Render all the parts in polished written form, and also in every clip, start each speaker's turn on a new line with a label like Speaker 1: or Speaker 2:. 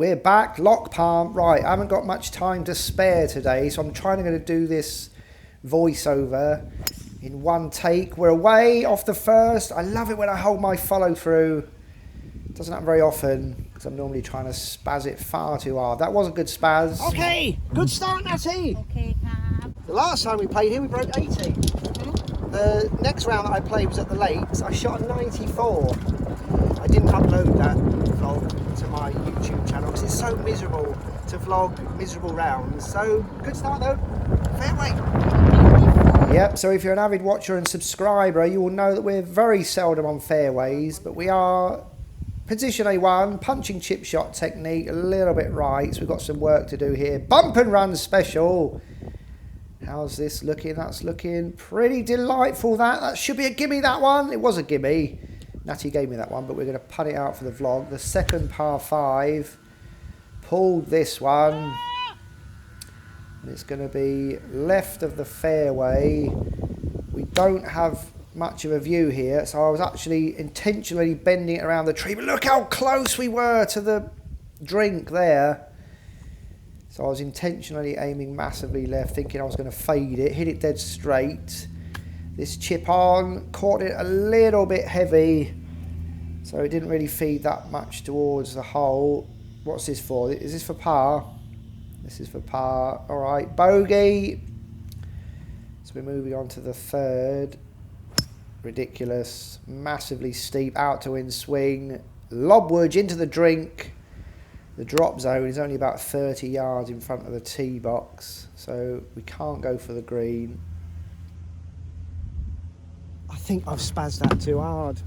Speaker 1: We're back, lock palm. Right, I haven't got much time to spare today, so I'm trying to do this voiceover in one take. We're away off the first. I love it when I hold my follow through. It doesn't happen very often because I'm normally trying to spaz it far too hard. That was a good spaz.
Speaker 2: Okay, good start, Natty.
Speaker 3: Okay, Cab.
Speaker 2: The last time we played here, we broke 80. The next round that I played was at the Lakes. I shot a 94. I didn't upload that vlog to my YouTube channel because it's so miserable to vlog miserable rounds. So, good start though. Fairway.
Speaker 1: Yep, so if you're an avid watcher and subscriber, you will know that we're very seldom on fairways, but we are position A1, punching chip shot technique, a little bit right, so we've got some work to do here. Bump and run special. How's this looking? That's looking pretty delightful, that should be a gimme, that one. It was a gimme. Natty gave me that one, but we're going to putt it out for the vlog. The second par 5. Pulled this one. And it's going to be left of the fairway. We don't have much of a view here, so I was actually intentionally bending it around the tree. But look how close we were to the drink there. So I was intentionally aiming massively left, thinking I was going to fade it. Hit it dead straight. This chip on, caught it a little bit heavy, so it didn't really feed that much towards the hole. What's this for? Is this for par? This is for par. All right, bogey. So we're moving on to the third. Ridiculous, massively steep, out to in swing. Lobwood into the drink. The drop zone is only about 30 yards in front of the tee box, so we can't go for the green.
Speaker 2: I think I've spazzed that too hard.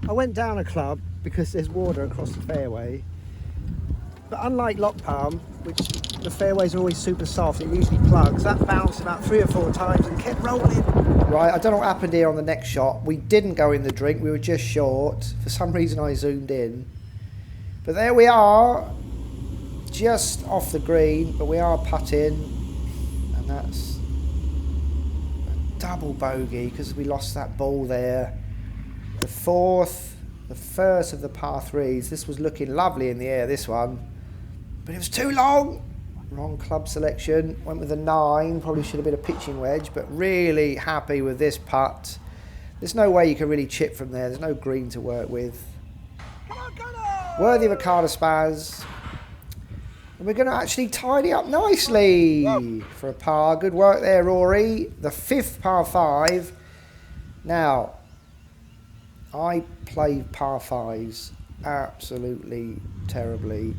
Speaker 2: I went down a club because there's water across the fairway. But unlike lock palm, which the fairways are always super soft, it usually plugs, that bounced about 3 or 4 times and kept rolling.
Speaker 1: Right, I don't know what happened here on the next shot. We didn't go in the drink, we were just short. For some reason I zoomed in. But there we are, just off the green, but we are putting, and that's a double bogey because we lost that ball there. The fourth, the first of the par 3s. This was looking lovely in the air, this one, but it was too long. Wrong club selection, went with a 9, probably should have been a pitching wedge, but really happy with this putt. There's no way you can really chip from there, there's no green to work with. Worthy of a card of spaz. And we're going to actually tidy up nicely for a par. Good work there, Rory. The 5th par 5. Now, I play par 5s absolutely terribly.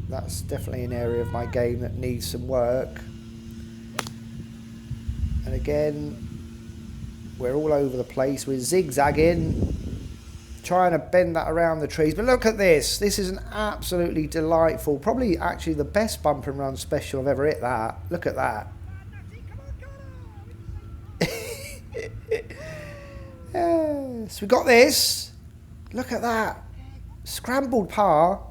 Speaker 1: That's definitely an area of my game that needs some work. And again, we're all over the place. We're zigzagging, trying to bend that around the trees. But look at this. This is an absolutely delightful, probably actually the best bump and run special I've ever hit that. Look at that. Yes, we got this. Look at that. Scrambled par.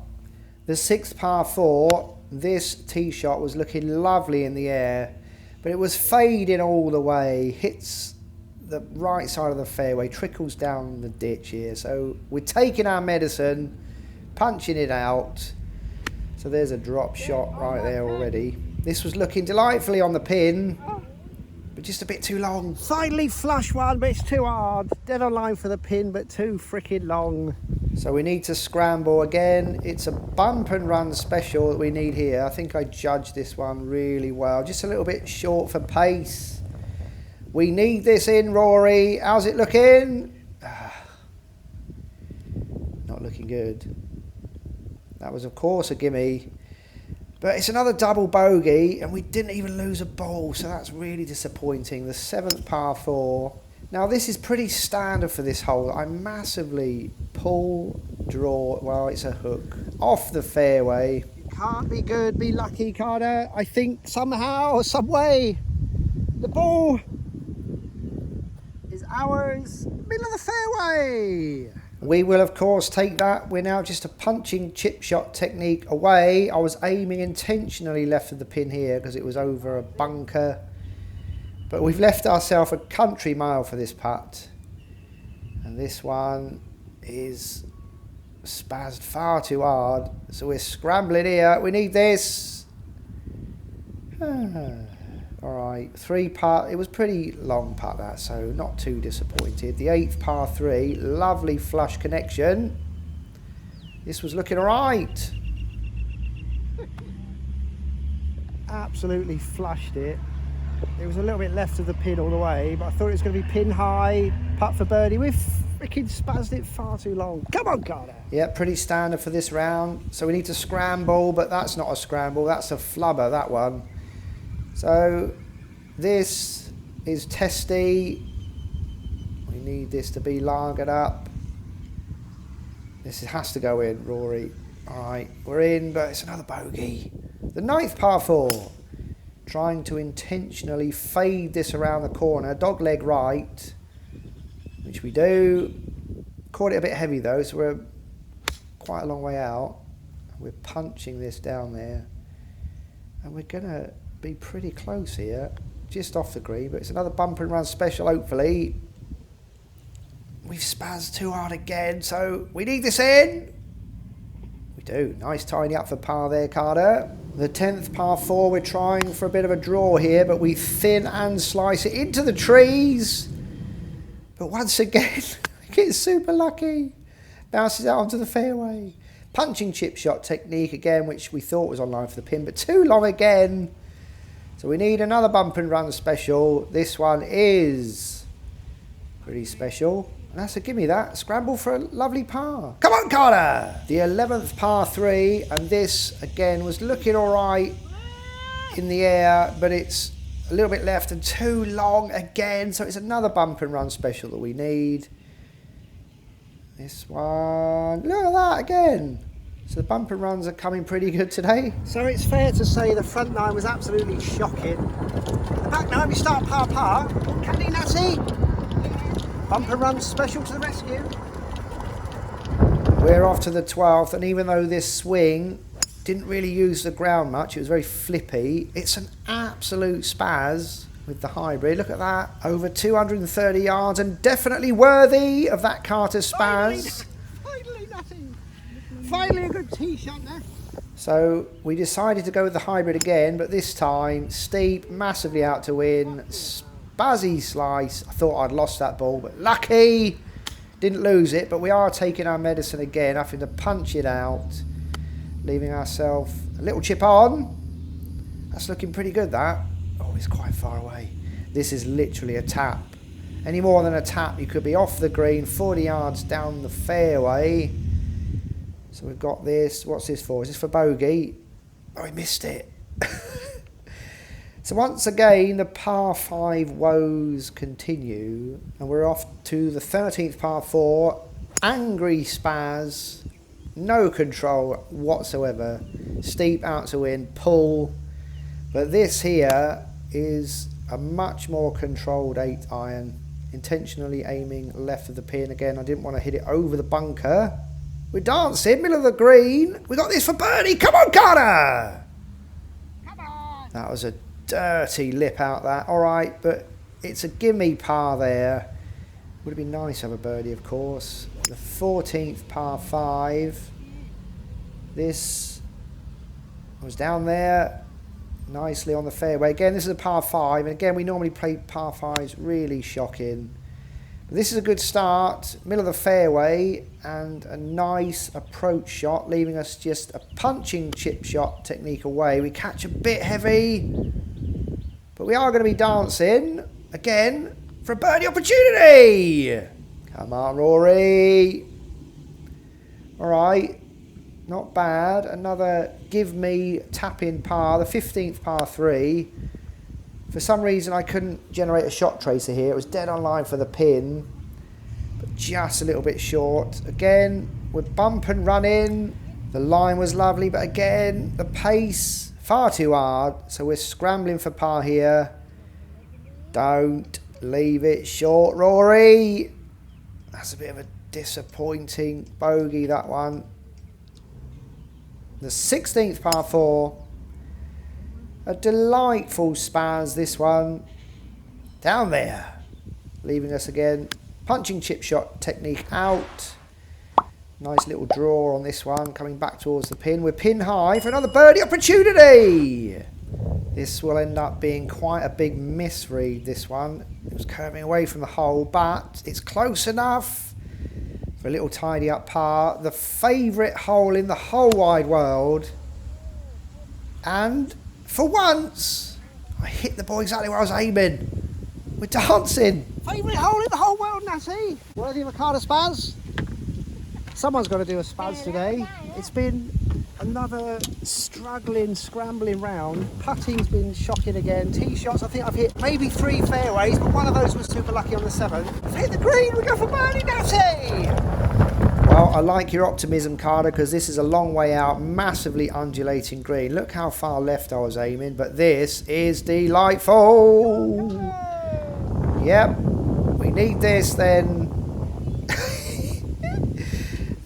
Speaker 1: The 6th par 4. This tee shot was looking lovely in the air, but it was fading all the way. Hits the right side of the fairway, trickles down the ditch here. So we're taking our medicine, punching it out. So there's a drop shot right there already. This was looking delightfully on the pin, but just a bit too long.
Speaker 2: Finally flush one, but it's too hard. Dead on line for the pin, but too freaking long.
Speaker 1: So we need to scramble again. It's a bump and run special that we need here. I think I judged this one really well. Just a little bit short for pace. We need this in, Rory. How's it looking? Not looking good. That was, of course, a gimme. But it's another double bogey, and we didn't even lose a ball, so that's really disappointing. The 7th par 4. Now, this is pretty standard for this hole. I massively pull, draw, well, it's a hook, off the fairway.
Speaker 2: Can't be good, be lucky, Carter. I think somehow, some way, the ball is ours, middle of the fairway.
Speaker 1: We will, of course, take that. We're now just a punching chip shot technique away. I was aiming intentionally left of the pin here because it was over a bunker. But we've left ourselves a country mile for this putt. And this one is Spazzed far too hard. So we're scrambling here. We need this. Alright, 3-putt. It was pretty long putt that, so not too disappointed. The 8th par 3. Lovely flush connection. This was looking alright.
Speaker 2: Absolutely flushed it. It was a little bit left of the pin all the way, but I thought it was going to be pin high, putt for birdie. We've freaking spazzed it far too long. Come on, Carter.
Speaker 1: Yeah, pretty standard for this round. So we need to scramble, but that's not a scramble. That's a flubber, that one. So this is testy. We need this to be lagered up. This has to go in, Rory. All right, we're in, but it's another bogey. The 9th par 4. Trying to intentionally fade this around the corner. Dog leg right, which we do. Caught it a bit heavy though, so we're quite a long way out. We're punching this down there. And we're going to be pretty close here. Just off the green, but it's another bump and run special, hopefully. We've spazzed too hard again, so we need this in. We do. Nice tidy up for par there, Carter. The 10th par 4, we're trying for a bit of a draw here, but we thin and slice it into the trees. But once again, we get super lucky. Bounces out onto the fairway. Punching chip shot technique again, which we thought was online for the pin, but too long again. So we need another bump and run special. This one is pretty special. And that's a gimme that. Scramble for a lovely par. Come on, Carter! The 11th par 3, and this, again, was looking all right in the air, but it's a little bit left and too long again, so it's another bump and run special that we need. This one, look at that again. So the bump and runs are coming pretty good today.
Speaker 2: So it's fair to say the front 9 was absolutely shocking. The back 9, we start par. Caddy Natty. Bump and run special to the rescue.
Speaker 1: We're off to the 12th, and even though this swing didn't really use the ground much, it was very flippy, it's an absolute spaz with the hybrid. Look at that, over 230 yards, and definitely worthy of that Carter spaz.
Speaker 2: Finally, nothing. Finally a good tee shot there.
Speaker 1: So we decided to go with the hybrid again, but this time steep, massively out to win. Spazzy slice. I thought I'd lost that ball, but lucky. Didn't lose it, but we are taking our medicine again, having to punch it out, leaving ourselves a little chip on. That's looking pretty good, that. Oh, it's quite far away. This is literally a tap. Any more than a tap, you could be off the green, 40 yards down the fairway. So we've got this. What's this for? Is this for bogey? Oh, I missed it. So once again, the par 5 woes continue, and we're off to the 13th par 4. Angry spaz, no control whatsoever. Steep out to win, pull. But this here is a much more controlled 8 iron. Intentionally aiming left of the pin. Again, I didn't want to hit it over the bunker. We're dancing, middle of the green. We got this for birdie. Come on, Carter!
Speaker 2: Come on!
Speaker 1: That was a dirty lip out that. All right, but it's a gimme par there. Would have been nice to have a birdie, of course. The 14th par 5. This was down there nicely on the fairway. Again, this is a par 5, and again, we normally play par 5s really shocking. But this is a good start, middle of the fairway, and a nice approach shot, leaving us just a punching chip shot technique away. We catch a bit heavy, but we are going to be dancing again for a birdie opportunity. Come on, Rory. All right, not bad. Another give me tap-in par, the 15th par 3. For some reason, I couldn't generate a shot tracer here. It was dead on line for the pin, but just a little bit short. Again, we're bump and running. The line was lovely, but again, the pace far too hard. So we're scrambling for par here. Don't leave it short, Rory. That's a bit of a disappointing bogey, that one. The 16th par 4. A delightful spaz, this one. Down there. Leaving us again. Punching chip shot technique out. Nice little draw on this one, coming back towards the pin. We're pin high for another birdie opportunity. This will end up being quite a big misread, this one. It was curving away from the hole, but it's close enough for a little tidy up par. The favourite hole in the whole wide world. And for once, I hit the ball exactly where I was aiming. We're dancing.
Speaker 2: Favourite hole in the whole world, Natty. Worthy of a card of spaz. Someone's got to do a spaz today. It's been another struggling, scrambling round. Putting's been shocking again. Tee shots, I think I've hit maybe 3 fairways, but one of those was super lucky on the 7th. I've hit the green, we go for birdie, Natty!
Speaker 1: Well, I like your optimism, Carter, because this is a long way out, massively undulating green. Look how far left I was aiming, but this is delightful. Yep, we need this then.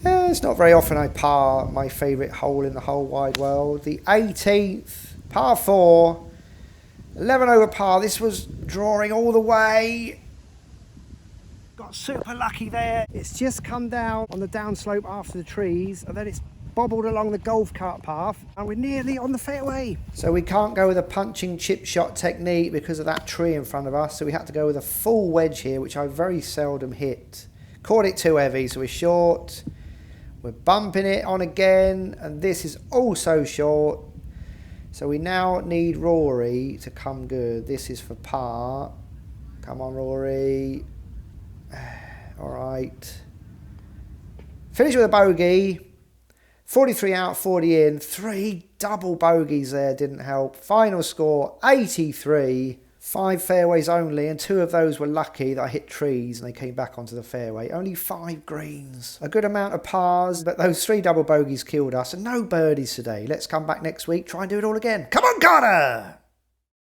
Speaker 1: It's not very often I par my favourite hole in the whole wide world. The 18th, par 4, 11 over par. This was drawing all the way.
Speaker 2: Got super lucky there. It's just come down on the downslope after the trees, and then it's bobbled along the golf cart path, and we're nearly on the fairway.
Speaker 1: So we can't go with a punching chip shot technique because of that tree in front of us. So we had to go with a full wedge here, which I very seldom hit. Caught it too heavy, so we're short. We're bumping it on again, and this is also short. So we now need Rory to come good. This is for par. Come on, Rory. All right. Finish with a bogey. 43 out, 40 in. 3 double bogeys there didn't help. Final score, 83. 5 fairways only, and 2 of those were lucky that I hit trees and they came back onto the fairway. Only 5 greens. A good amount of pars, but those 3 double bogeys killed us, and no birdies today. Let's come back next week, try and do it all again. Come on, Carter!